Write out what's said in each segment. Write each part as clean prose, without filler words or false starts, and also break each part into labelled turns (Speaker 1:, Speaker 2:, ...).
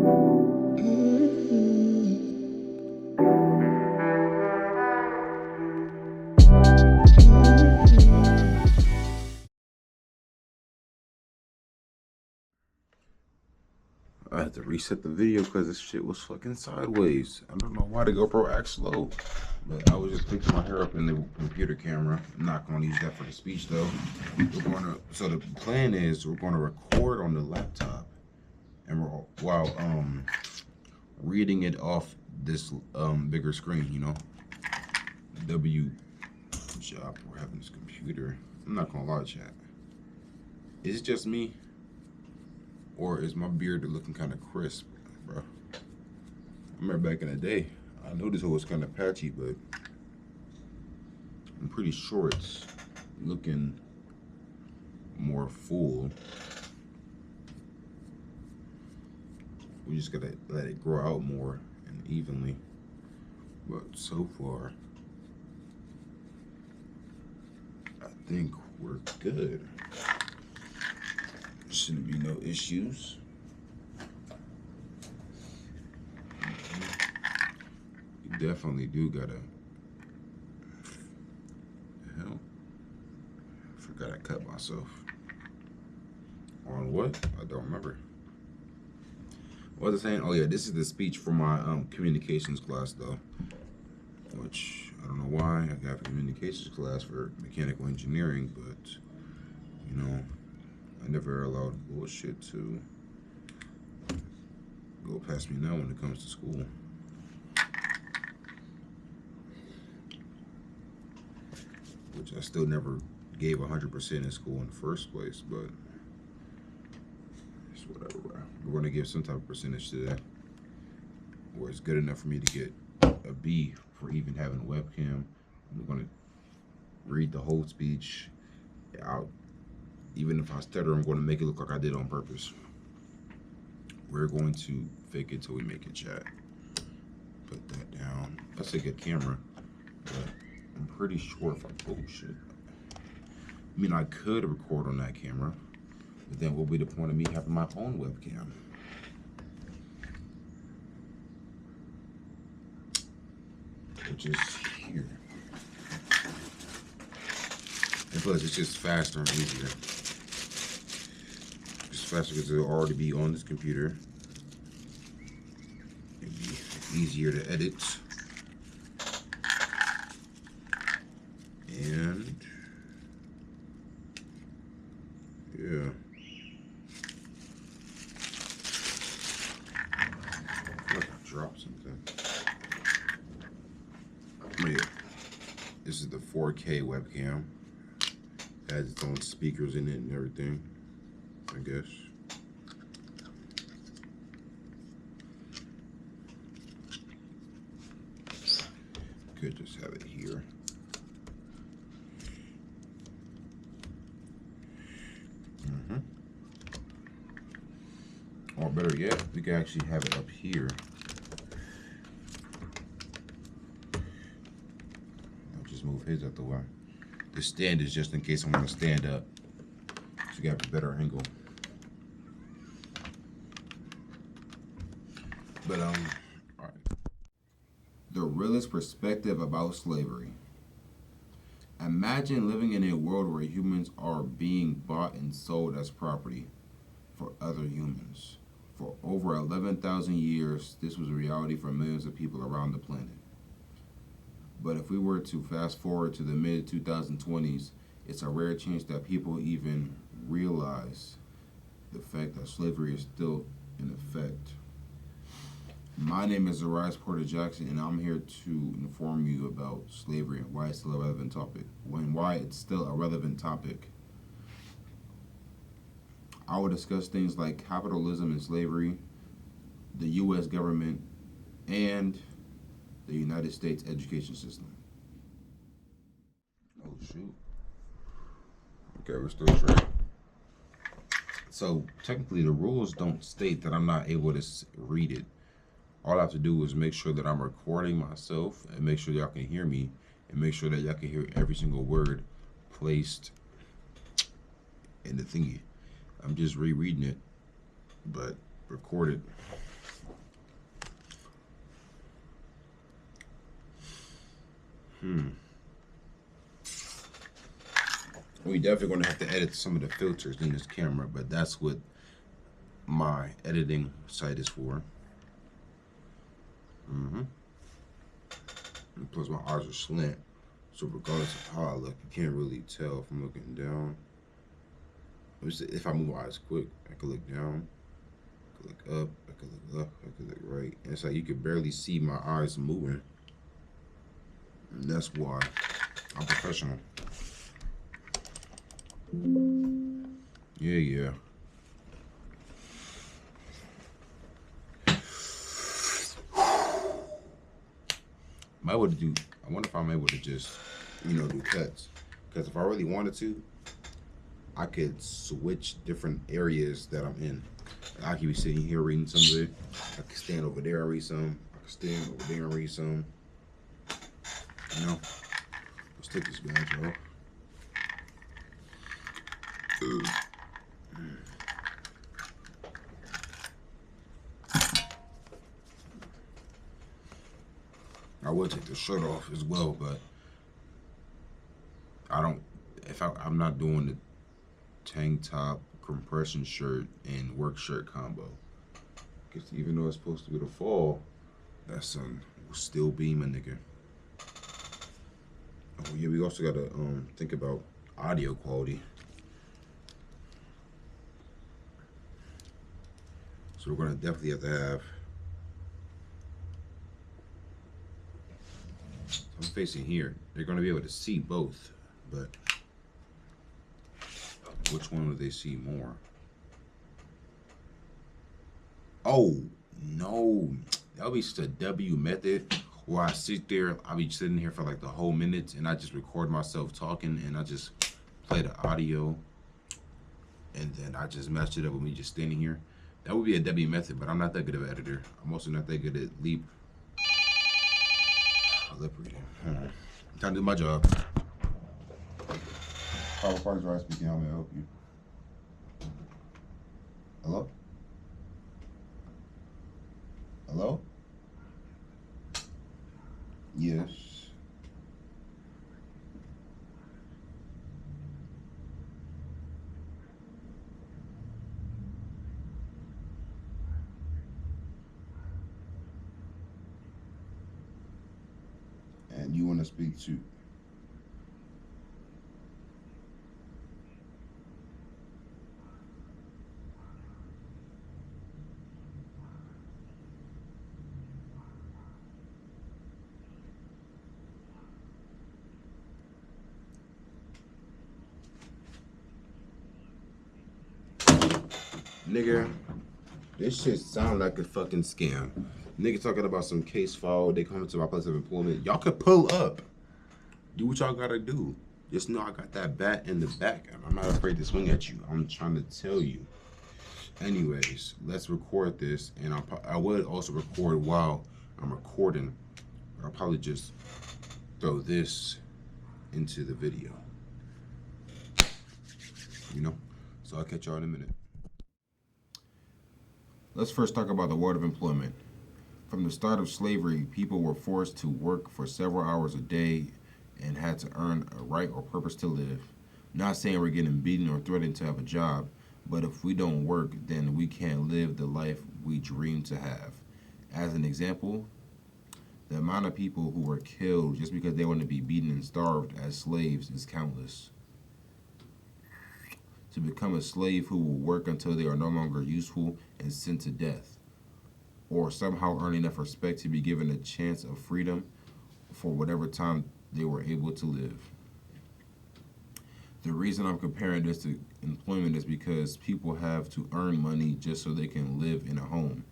Speaker 1: I had to reset the video because this shit was fucking sideways. I don't know why the GoPro acts slow. But I was just picking my hair up in the computer camera. I'm not going to use that for the speech though. So the plan is we're going to record on the laptop and we're while reading it off this bigger screen, you know. W job we're having this computer. I'm not gonna lie, chat. Is it just me? Or is my beard looking kind of crisp, bro? I remember back in the day, I noticed it was kind of patchy, but I'm pretty sure it's looking more full. We just gotta let it grow out more and evenly. But so far, I think we're good. Shouldn't be no issues. You definitely do gotta. The hell? I forgot I cut myself. On what? I don't remember. What was I saying? Oh yeah, this is the speech for my communications class though. Which I don't know why I got a communications class for mechanical engineering, but you know, I never allowed bullshit to go past me now when it comes to school. Which I still never gave 100% in school in the first place, but it's whatever. We're going to give some type of percentage to that, where it's good enough for me to get a B for even having a webcam. I'm going to read the whole speech out. Even if I stutter, I'm going to make it look like I did on purpose. We're going to fake it till we make it, chat. Put that down. That's a good camera, but I'm pretty sure if I, oh shit. I mean, I could record on that camera, but then what would be the point of me having my own webcam? Which is here. And plus, it's just faster and easier. It's faster because it'll already be on this computer. It'd be easier to edit. And yeah. I feel like I dropped something. Oh yeah. This is the 4K webcam. It has its own speakers in it and everything, I guess. Could just have it here. Or better yet, we can actually have it up here. I'll just move his out the way. The stand is just in case I want to stand up. So you got a better angle. But all right. The realist perspective about slavery. Imagine living in a world where humans are being bought and sold as property for other humans. For over 11,000 years, this was a reality for millions of people around the planet. But if we were to fast forward to the mid 2020s, it's a rare chance that people even realize the fact that slavery is still in effect. My name is Arise Porter Jackson, and I'm here to inform you about slavery and why it's still a relevant topic. Why it's still a relevant topic. I will discuss things like capitalism and slavery, the U.S. government, and the United States education system. Oh shoot. Okay, we're still straight. So technically the rules don't state that I'm not able to read it. All I have to do is make sure that I'm recording myself and make sure y'all can hear me and make sure that y'all can hear every single word placed in the thingy. I'm just rereading it, but recorded We definitely gonna have to edit some of the filters in this camera, but that's what my editing site is for. And plus, my eyes are slant, so regardless of how I look, you can't really tell if I'm looking down. If I move my eyes quick, I can look down, I can look up, I can look left, I can look right. And it's like you can barely see my eyes moving. And that's why I'm professional. Yeah. I wonder if I'm able to just, do cuts. Because if I really wanted to, I could switch different areas that I'm in. I could be sitting here reading some of it. I could stand over there and read some. I could stand over there and read some. Let's take this badge off. I would take the shirt off as well, but I'm not doing the tank top, compression shirt, and work shirt combo. Because even though it's supposed to be the fall, that sun will still beam a nigga. Oh yeah, we also gotta think about audio quality. So we're gonna definitely have to have. I'm facing here. They're gonna be able to see both, but which one would they see more? Oh no, that'll be just a W method where I sit there. I'll be sitting here for like the whole minute, and I just record myself talking, and I just play the audio, and then I just match it up with me just standing here. That would be a W method, but I'm not that good of an editor. I'm also not that good at lip reading. Time to do my job. Power Parties Right speaking. How may I help you? Hello? Hello? Yes. And you want to speak to? Nigga, this shit sound like a fucking scam. Nigga talking about some case file. They come to my place of employment. Y'all could pull up. Do what y'all gotta do. Just know I got that bat in the back. I'm not afraid to swing at you. I'm trying to tell you. Anyways, let's record this. And I would also record while I'm recording. But I'll probably just throw this into the video. So I'll catch y'all in a minute. Let's first talk about the world of employment. From the start of slavery, people were forced to work for several hours a day and had to earn a right or purpose to live. Not saying we're getting beaten or threatened to have a job, but if we don't work, then we can't live the life we dream to have. As an example, the amount of people who were killed just because they wanted to be beaten and starved as slaves is countless. To become a slave who will work until they are no longer useful and sent to death, or somehow earn enough respect to be given a chance of freedom for whatever time they were able to live. The reason I'm comparing this to employment is because people have to earn money just so they can live in a home,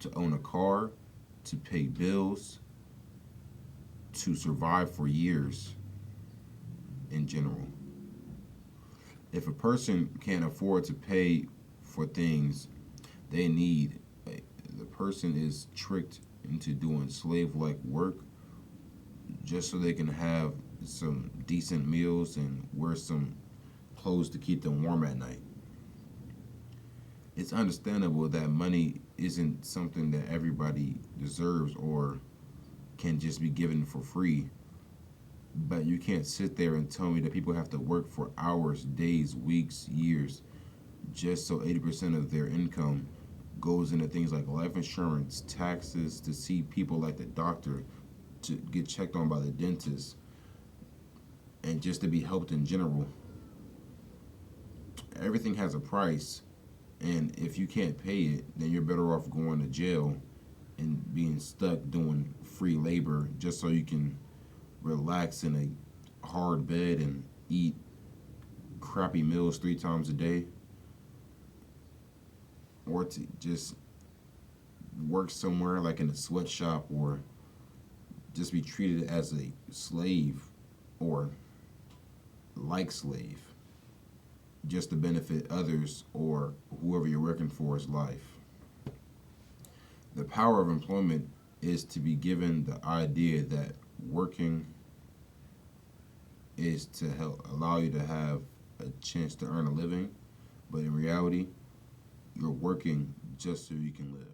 Speaker 1: to own a car, to pay bills, to survive for years in general. If a person can't afford to pay for things they need, the person is tricked into doing slave-like work just so they can have some decent meals and wear some clothes to keep them warm at night. It's understandable that money isn't something that everybody deserves or can just be given for free. But you can't sit there and tell me that people have to work for hours, days, weeks, years, just so 80% of their income goes into things like life insurance, taxes, to see people like the doctor, to get checked on by the dentist, and just to be helped in general. Everything has a price, and if you can't pay it, then you're better off going to jail and being stuck doing free labor just so you can relax in a hard bed and eat crappy meals 3 times a day, or to just work somewhere like in a sweatshop, or just be treated as a slave or like slave just to benefit others or whoever you're working for's life. The power of employment is to be given the idea that working is to help allow you to have a chance to earn a living, but in reality, you're working just so you can live.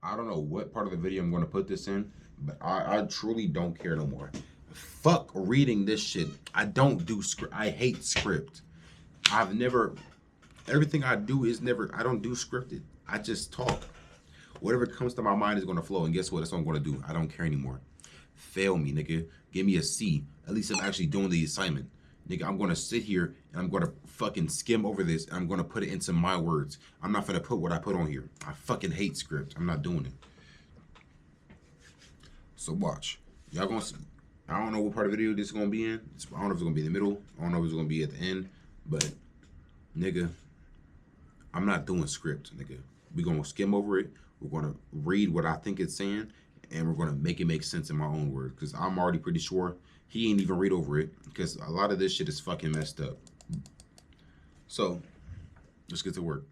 Speaker 1: I don't know what part of the video I'm going to put this in, but I truly don't care no more. Fuck reading this shit. I don't do script. I hate script. I've never, everything I do is never, I don't do scripted. I just talk. Whatever comes to my mind is going to flow, and guess what? That's what I'm going to do. I don't care anymore. Fail me, nigga. Give me a C. At least I'm actually doing the assignment. Nigga, I'm going to sit here and I'm going to fucking skim over this and I'm going to put it into my words. I'm not going to put what I put on here. I fucking hate script. I'm not doing it. So watch. Y'all going to see. I don't know what part of the video this is going to be in. I don't know if it's going to be in the middle. I don't know if it's going to be at the end. But, nigga, I'm not doing script, nigga. We're going to skim over it. We're going to read what I think it's saying. And we're going to make it make sense in my own words. Because I'm already pretty sure he ain't even read over it. Because a lot of this shit is fucking messed up. So, let's get to work.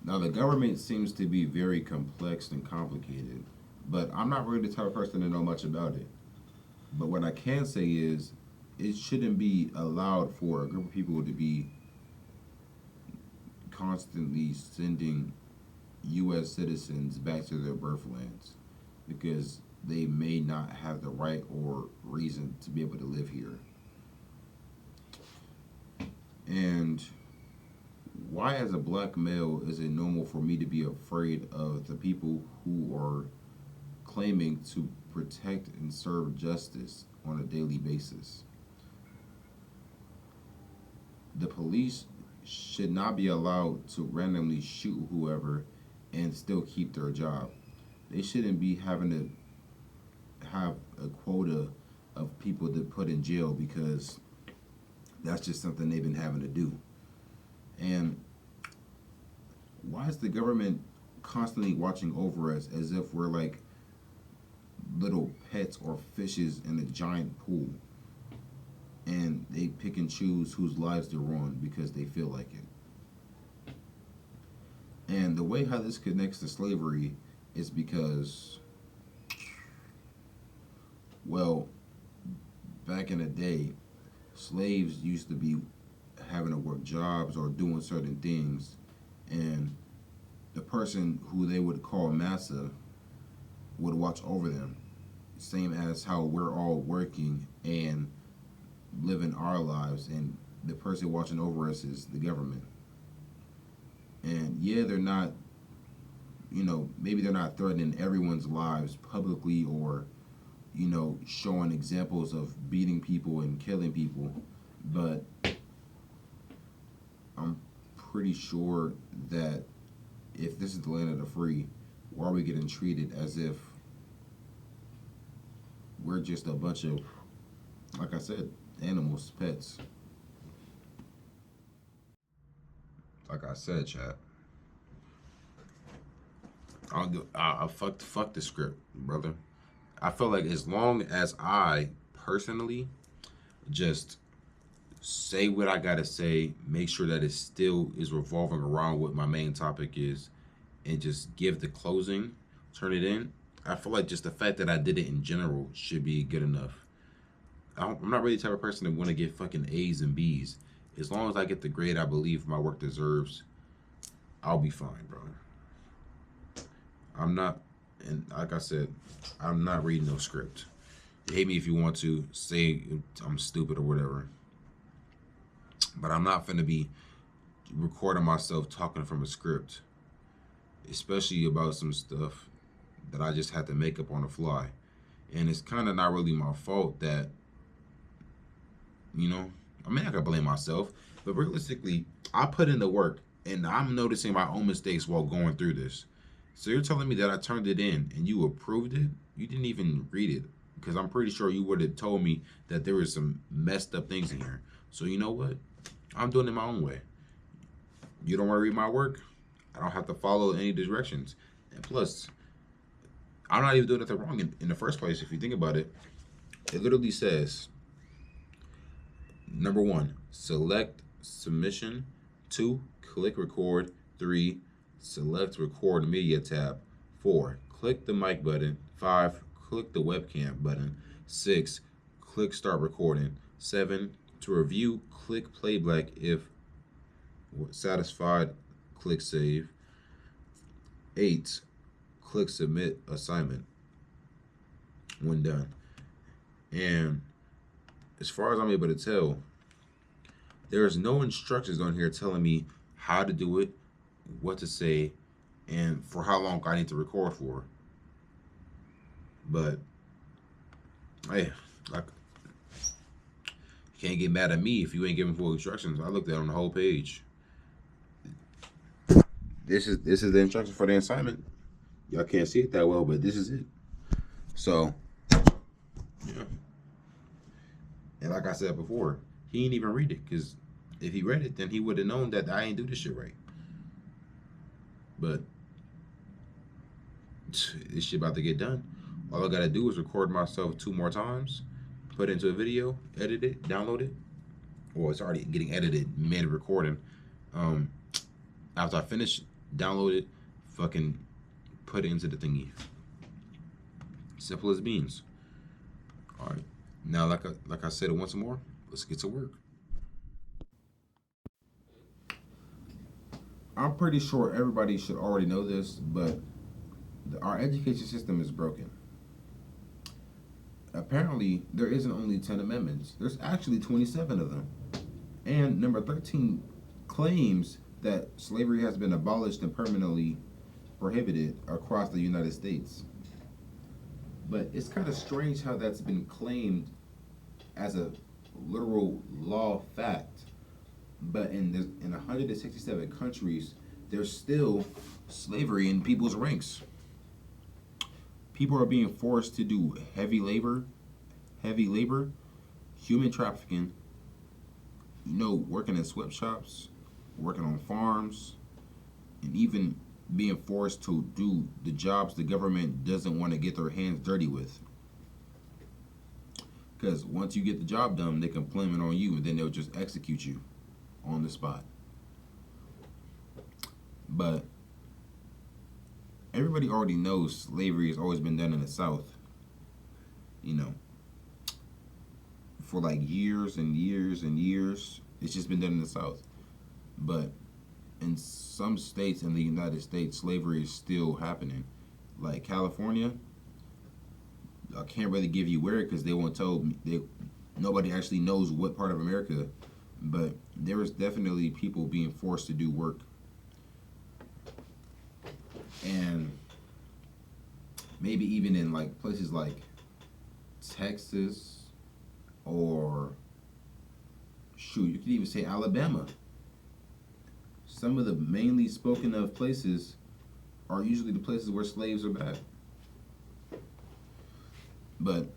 Speaker 1: Now, the government seems to be very complex and complicated. But I'm not really the type of person to know much about it. But what I can say is, it shouldn't be allowed for a group of people to be constantly sending U.S. citizens back to their birthlands because they may not have the right or reason to be able to live here. And why, as a black male, is it normal for me to be afraid of the people who are claiming to protect and serve justice on a daily basis? The police should not be allowed to randomly shoot whoever and still keep their job. They shouldn't be having to have a quota of people to put in jail because that's just something they've been having to do. And why is the government constantly watching over us as if we're like little pets or fishes in a giant pool? And they pick and choose whose lives they're on because they feel like it. And the way how this connects to slavery is because, well, back in the day, slaves used to be having to work jobs or doing certain things, and the person who they would call massa would watch over them, same as how we're all working and living our lives, and the person watching over us is the government. And yeah, they're not, maybe they're not threatening everyone's lives publicly or, showing examples of beating people and killing people, but I'm pretty sure that if this is the land of the free, why are we getting treated as if we're just a bunch of, like I said, animals, pets? Like I said, chat, I fuck the script, brother. I feel like as long as I personally just say what I gotta say, make sure that it still is revolving around what my main topic is, and just give the closing, turn it in. I feel like just the fact that I did it in general should be good enough. I'm not really the type of person that want to get fucking A's and B's. As long as I get the grade I believe my work deserves, I'll be fine, bro. I'm not And like I said, I'm not reading no script. Hate me if you want to, say I'm stupid or whatever. But I'm not finna be recording myself talking from a script, especially about some stuff that I just had to make up on the fly. And it's kind of not really my fault that, you know, I mean, I can blame myself, but realistically, I put in the work and I'm noticing my own mistakes while going through this. So you're telling me that I turned it in and you approved it? You didn't even read it, because I'm pretty sure you would have told me that there was some messed up things in here. So you know what? I'm doing it my own way. You don't want to read my work? I don't have to follow any directions. And plus, I'm not even doing anything wrong in the first place. If you think about it, it literally says number one, select submission. Two, click record. Three, select record media tab. Four, click the mic button. Five, click the webcam button. Six, click start recording. Seven, to review, click playback. If satisfied, click save. Eight, click submit assignment when done. And as far as I'm able to tell, there's no instructions on here telling me how to do it, what to say, and for how long I need to record for. But hey, like, you can't get mad at me if you ain't giving full instructions. I looked at it on the whole page. This is the instruction for the assignment. Y'all can't see it that well, but this is it. So, yeah. And like I said before, he ain't even read it, because if he read it, then he would have known that I ain't do this shit right. But this shit about to get done. All I gotta do is record myself 2 more times, put it into a video, edit it, download it. Well, it's already getting edited mid recording. After I finish, download it, fucking put it into the thingy. Simple as beans. All right. Now, like I said it once more, let's get to work. I'm pretty sure everybody should already know this, but our education system is broken. Apparently, there isn't only 10 amendments. There's actually 27 of them. And number 13 claims that slavery has been abolished and permanently prohibited across the United States. But it's kind of strange how that's been claimed as a literal law fact. But in 167 countries, there's still slavery in people's ranks. People are being forced to do heavy labor, human trafficking, working in sweatshops, working on farms, and even being forced to do the jobs the government doesn't want to get their hands dirty with. Because once you get the job done, they can blame it on you, and then they'll just execute you on the spot. But everybody already knows slavery has always been done in the South. For like years and years and years, it's just been done in the South. But in some states in the United States, slavery is still happening. Like California, I can't really give you where, because they won't tell me. Nobody actually knows what part of America, but there is definitely people being forced to do work. And maybe even in like places like Texas, or you could even say Alabama. Some of the mainly spoken of places are usually the places where slaves are bad. But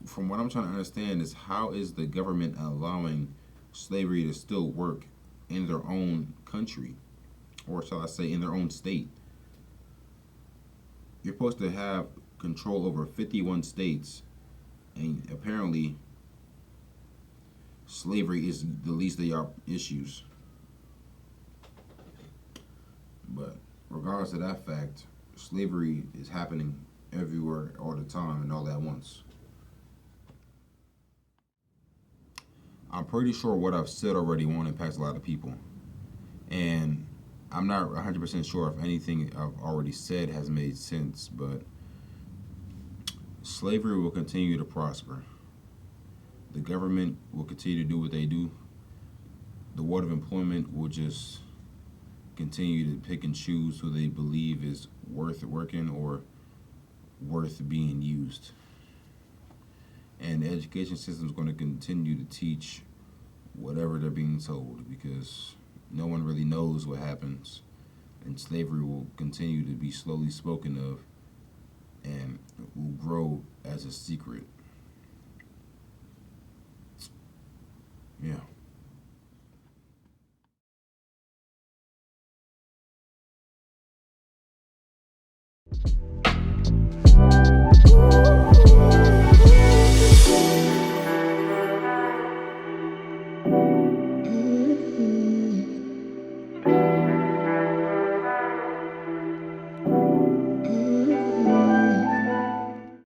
Speaker 1: from what I'm trying to understand is, how is the government allowing slavery to still work in their own country, or shall I say in their own state? You're supposed to have control over 51 states, and apparently slavery is the least of your issues. But regardless of that fact, slavery is happening everywhere all the time and all at once. I'm pretty sure what I've said already won't impact a lot of people. And I'm not 100% sure if anything I've already said has made sense, but Slavery will continue to prosper. The government will continue to do what they do. The Board of Employment will just continue to pick and choose who they believe is worth working or worth being used. And the education system is going to continue to teach whatever they're being told because no one really knows what happens. And slavery will continue to be slowly spoken of and will grow as a secret. Yeah.